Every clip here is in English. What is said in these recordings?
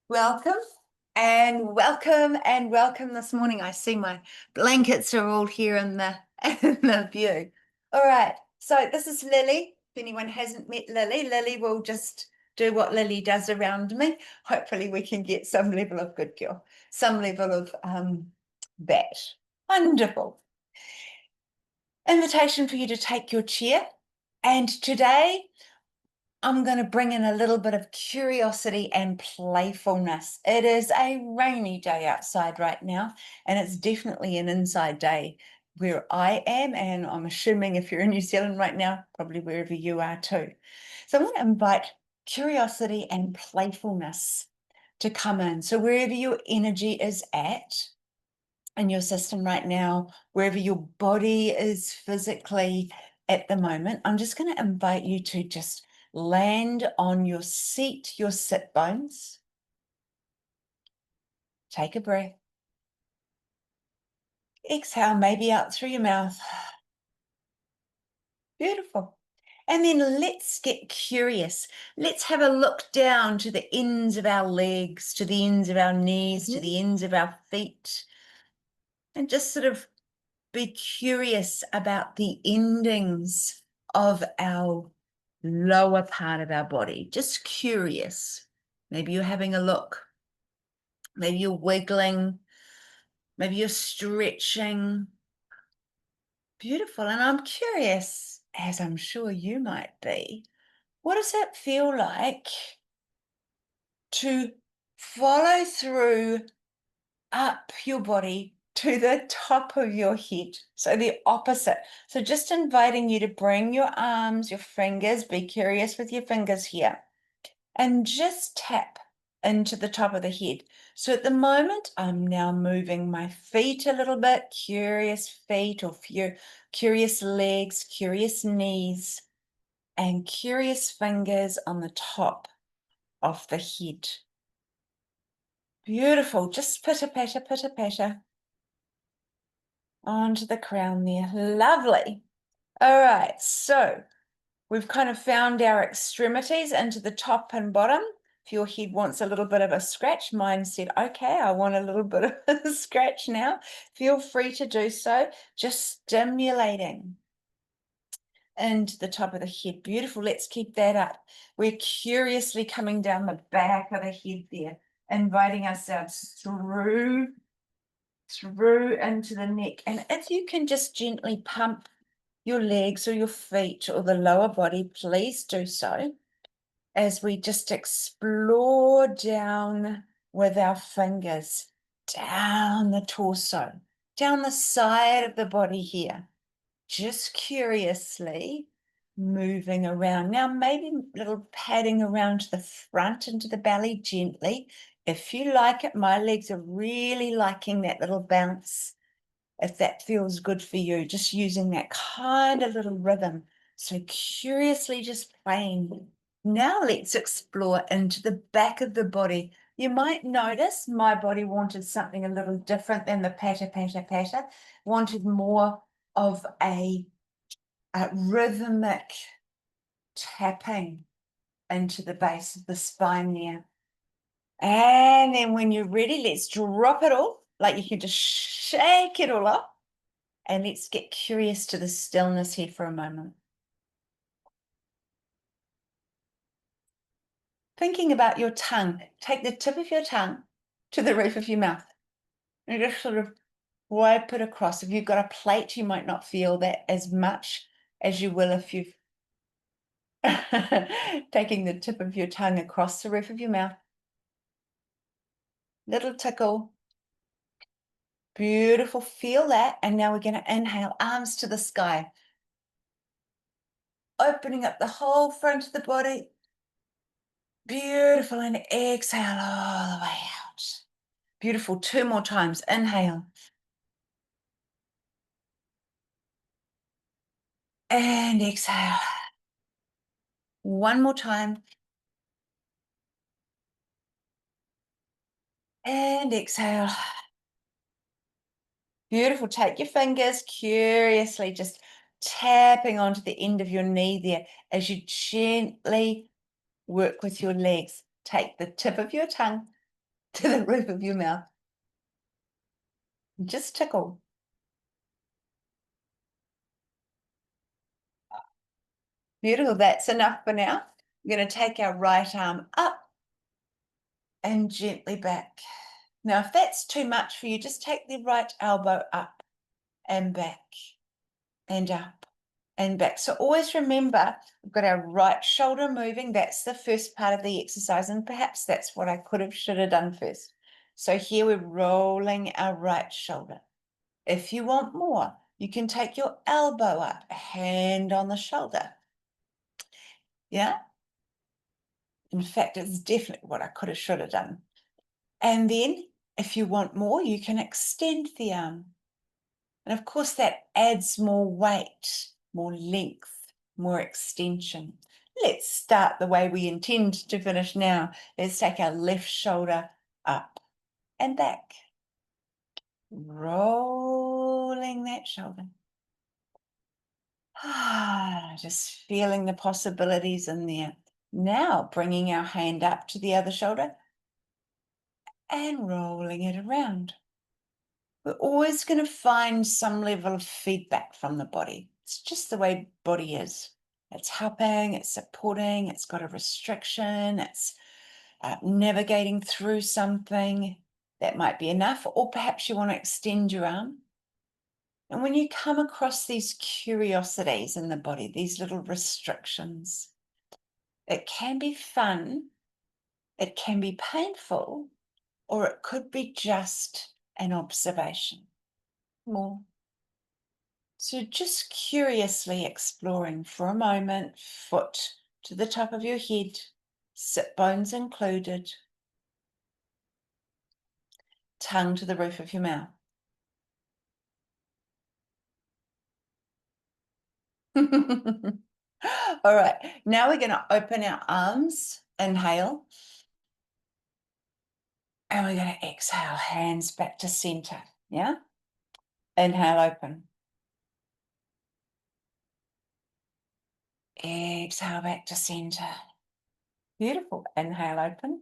Welcome and welcome and welcome this morning. I see my blankets are all here in the in the view. All right, so this is Lily. If anyone hasn't met Lily, Lily will just do what Lily does around me. Hopefully we can get some level of good girl, some level of that. Wonderful. Invitation for you to take your chair. And today I'm going to bring in a little bit of curiosity and playfulness. It is a rainy day outside right now, and it's definitely an inside day where I am, and I'm assuming if you're in New Zealand right now, probably wherever you are too. So I want to invite curiosity and playfulness to come in. So wherever your energy is at in your system right now, wherever your body is physically at the moment, I'm just going to invite you to just land on your seat, your sit bones. Take a breath. Exhale, maybe out through your mouth. Beautiful. And then let's get curious. Let's have a look down to the ends of our legs, to the ends of our knees, to the ends of our feet, and just sort of be curious about the endings of our lower part of our body. Just curious. Maybe you're having a look. Maybe you're wiggling. Maybe you're stretching. Beautiful. And I'm curious, as I'm sure you might be, what does it feel like to follow through up your body to the top of your head? So the opposite. So just inviting you to bring your arms, your fingers, be curious with your fingers here, and just tap into the top of the head. So at the moment, I'm now moving my feet a little bit, curious feet or curious legs, curious knees, and curious fingers on the top of the head. Beautiful. Just pitter patter onto the crown there. Lovely. All right. So we've kind of found our extremities into the top and bottom. If your head wants a little bit of a scratch, mine said, okay, I want a little bit of a scratch now. Feel free to do so. Just stimulating into the top of the head. Beautiful. Let's keep that up. We're curiously coming down the back of the head there, inviting ourselves through into the neck. And if you can just gently pump your legs or your feet or the lower body, please do so as we just explore down with our fingers, down the torso, down the side of the body here, just curiously moving around. Now, maybe a little padding around to the front into the belly gently. If you like it, my legs are really liking that little bounce. If that feels good for you, just using that kind of little rhythm. So curiously just playing. Now let's explore into the back of the body. You might notice my body wanted something a little different than the patter, wanted more of a rhythmic tapping into the base of the spine there. And then when you're ready, let's drop it all. Like you can just shake it all off. And let's get curious to the stillness here for a moment. Thinking about your tongue, take the tip of your tongue to the roof of your mouth and just sort of wipe it across. If you've got a plate, you might not feel that as much as you will if you've taking the tip of your tongue across the roof of your mouth. Little tickle. Beautiful. Feel that. And now we're going to inhale, arms to the sky. Opening up the whole front of the body. Beautiful. And exhale all the way out. Beautiful. 2 more times. Inhale. And exhale. 1 more time. And exhale. Beautiful. Take your fingers curiously, just tapping onto the end of your knee there as you gently work with your legs. Take the tip of your tongue to the roof of your mouth. Just tickle. Beautiful. That's enough for now. We're going to take our right arm up and gently back. Now, if that's too much for you, just take the right elbow up and back and up and back. So always remember, we've got our right shoulder moving. That's the first part of the exercise, and perhaps that's what I should have done first. So here we're rolling our right shoulder. If you want more, you can take your elbow up, hand on the shoulder. Yeah? In fact, it's definitely what I should have done. And then if you want more, you can extend the arm. And of course, that adds more weight, more length, more extension. Let's start the way we intend to finish now. Let's take our left shoulder up and back. Rolling that shoulder. Just feeling the possibilities in there. Now bringing our hand up to the other shoulder and rolling it around. We're always going to find some level of feedback from the body. It's just the way body is. It's helping, it's supporting, it's got a restriction, it's navigating through something. That might be enough, or perhaps you want to extend your arm. And when you come across these curiosities in the body, these little restrictions, it can be fun, it can be painful, or it could be just an observation. More. So just curiously exploring for a moment, foot to the top of your head, sit bones included, tongue to the roof of your mouth. All right, now we're going to open our arms, inhale, and we're going to exhale, hands back to center, yeah? Inhale, open. Exhale back to center. Beautiful. Inhale, open.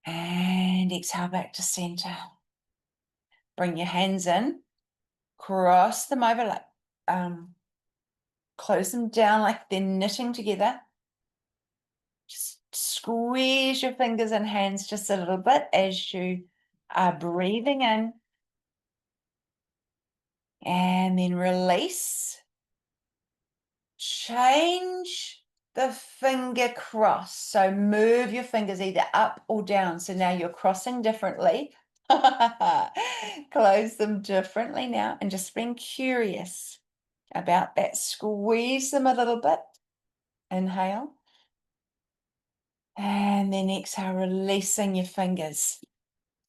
And exhale back to center. Bring your hands in, cross them over, like close them down like they're knitting together. Just squeeze your fingers and hands just a little bit as you are breathing in. And then release. Change the finger cross. So move your fingers either up or down. So now you're crossing differently. Close them differently now and just being curious about that. Squeeze them a little bit. Inhale. And then exhale, releasing your fingers.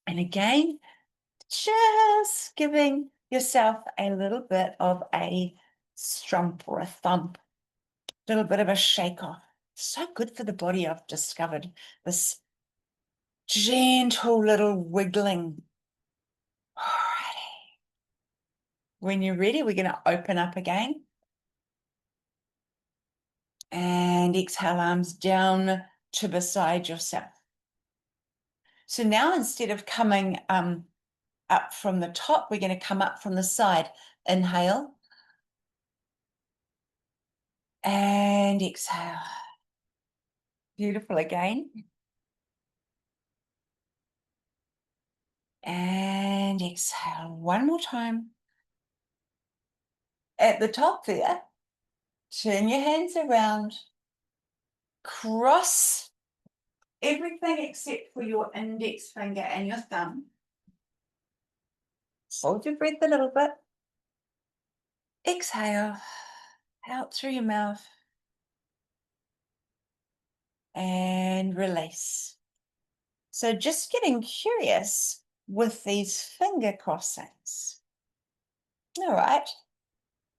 And again, just giving yourself a little bit of a strump or a thump, a little bit of a shake off. So good for the body, I've discovered. This gentle little wiggling. Alrighty. When you're ready, we're going to open up again. And exhale, arms down to beside yourself. So now instead of coming up from the top, we're going to come up from the side. Inhale. And exhale. Beautiful again. And exhale one more time. At the top there, turn your hands around. Cross everything except for your index finger and your thumb. Hold your breath a little bit. Exhale out through your mouth. And release. So just getting curious with these finger crossings. All right.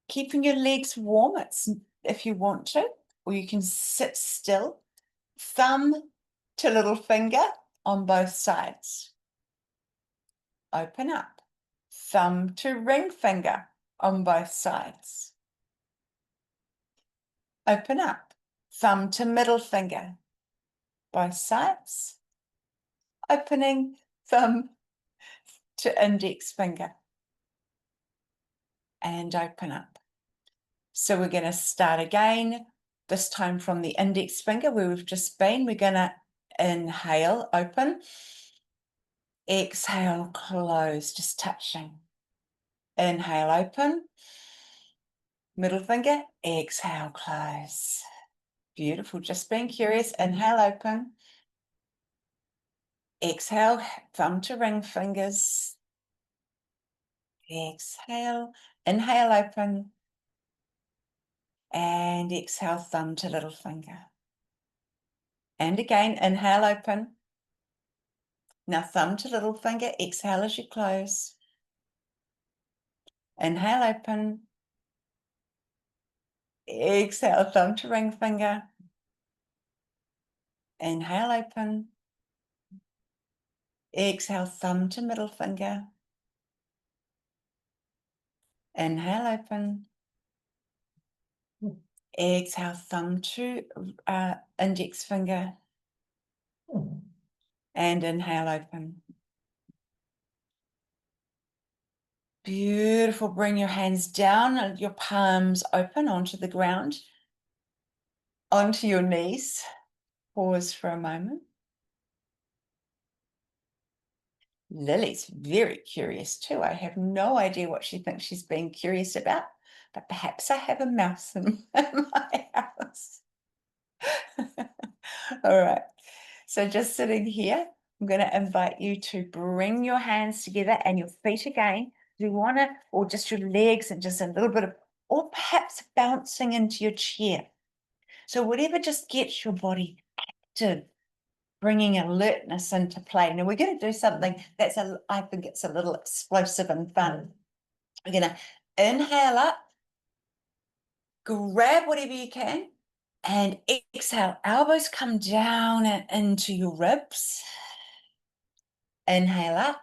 Keeping your legs warm if you want to, or you can sit still. Thumb to little finger on both sides. Open up. Thumb to ring finger on both sides. Open up. Thumb to middle finger. both sides, opening thumb to index finger, and open up. So we're going to start again, this time from the index finger where we've just been. We're going to inhale, open, exhale, close, just touching. Inhale, open, middle finger, exhale, close. Beautiful, just being curious. Inhale, open, exhale, thumb to ring fingers, exhale, inhale, open, and exhale, thumb to little finger. And again, inhale, open. Now thumb to little finger, exhale as you close. Inhale, open. Exhale, thumb to ring finger. Inhale, open. Exhale, thumb to middle finger. Inhale, open. Exhale, thumb to index finger. And inhale, open. Beautiful. Bring your hands down and your palms open onto the ground, onto your knees. Pause for a moment. Lily's very curious too. I have no idea what she thinks she's being curious about, but perhaps I have a mouse in my house. All right. So just sitting here, I'm going to invite you to bring your hands together and your feet again. You want to, or just your legs and just a little bit of, or perhaps bouncing into your chair. So whatever just gets your body active, bringing alertness into play. Now we're going to do something that's, I think it's a little explosive and fun. We're going to inhale up, grab whatever you can, and exhale. Elbows come down and into your ribs. Inhale up,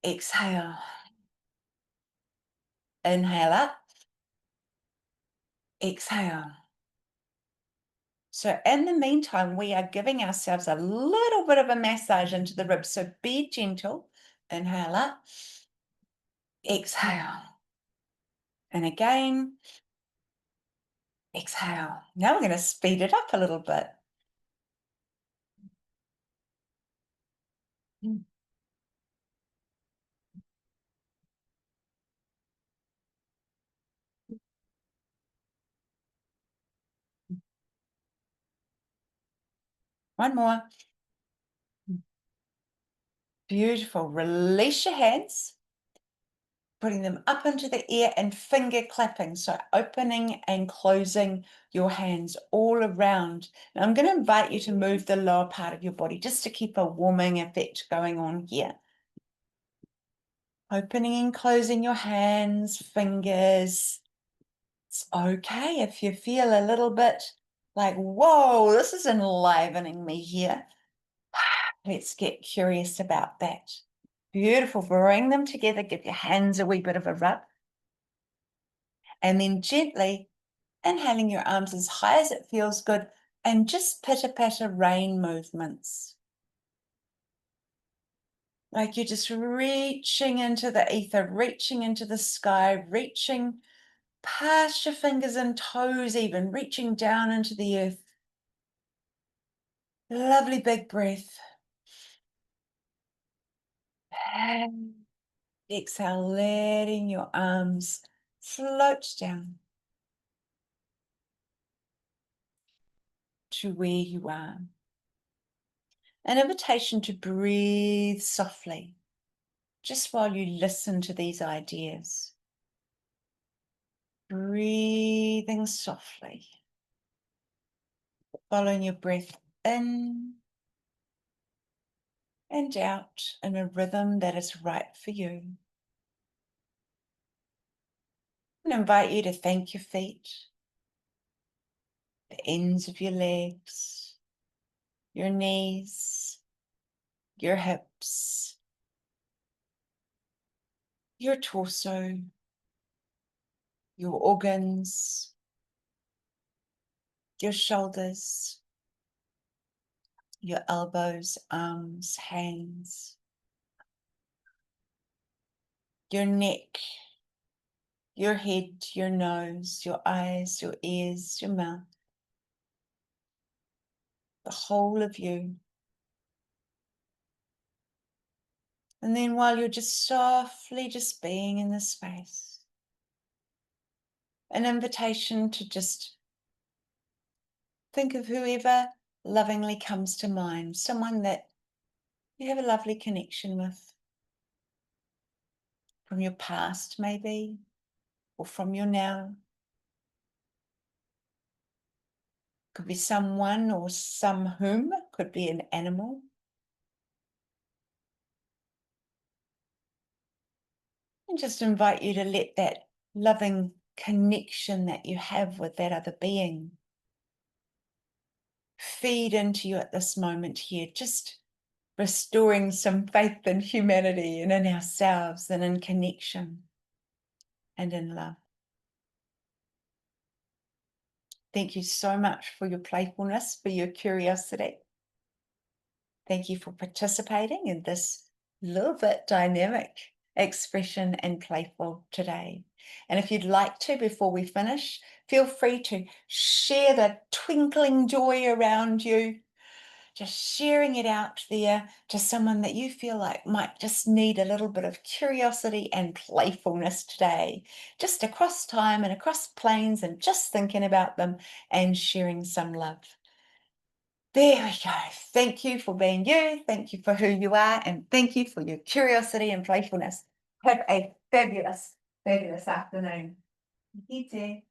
exhale. Inhale up, exhale. So in the meantime, we are giving ourselves a little bit of a massage into the ribs. So be gentle. Inhale up, exhale. And again, exhale. Now we're going to speed it up a little bit. One more. Beautiful. Release your hands, putting them up into the air and finger clapping. So opening and closing your hands all around. And I'm going to invite you to move the lower part of your body just to keep a warming effect going on here. Opening and closing your hands, fingers. It's okay if you feel a little bit like, whoa, this is enlivening me here. Let's get curious about that. Beautiful. Bring them together. Give your hands a wee bit of a rub. And then gently inhaling your arms as high as it feels good and just pitter-patter rain movements. Like you're just reaching into the ether, reaching into the sky, reaching past your fingers and toes even, reaching down into the earth. Lovely big breath. And exhale, letting your arms float down to where you are. An invitation to breathe softly, just while you listen to these ideas. Breathing softly, following your breath in and out in a rhythm that is right for you. I invite you to thank your feet, the ends of your legs, your knees, your hips, your torso, your organs, your shoulders, your elbows, arms, hands, your neck, your head, your nose, your eyes, your ears, your mouth, the whole of you. And then while you're just softly just being in the space, an invitation to just think of whoever lovingly comes to mind, someone that you have a lovely connection with, from your past maybe, or from your now. Could be someone or some whom, could be an animal. And just invite you to let that loving connection that you have with that other being feed into you at this moment here, just restoring some faith in humanity and in ourselves and in connection and in love. Thank you so much for your playfulness, for your curiosity. Thank you for participating in this little bit dynamic expression and playful today. And if you'd like to, before we finish, feel free to share the twinkling joy around you, just sharing it out there to someone that you feel like might just need a little bit of curiosity and playfulness today, just across time and across planes, and just thinking about them and sharing some love. There we go. Thank you for being you. Thank you for who you are. And thank you for your curiosity and playfulness. Have a fabulous, fabulous afternoon. Ite.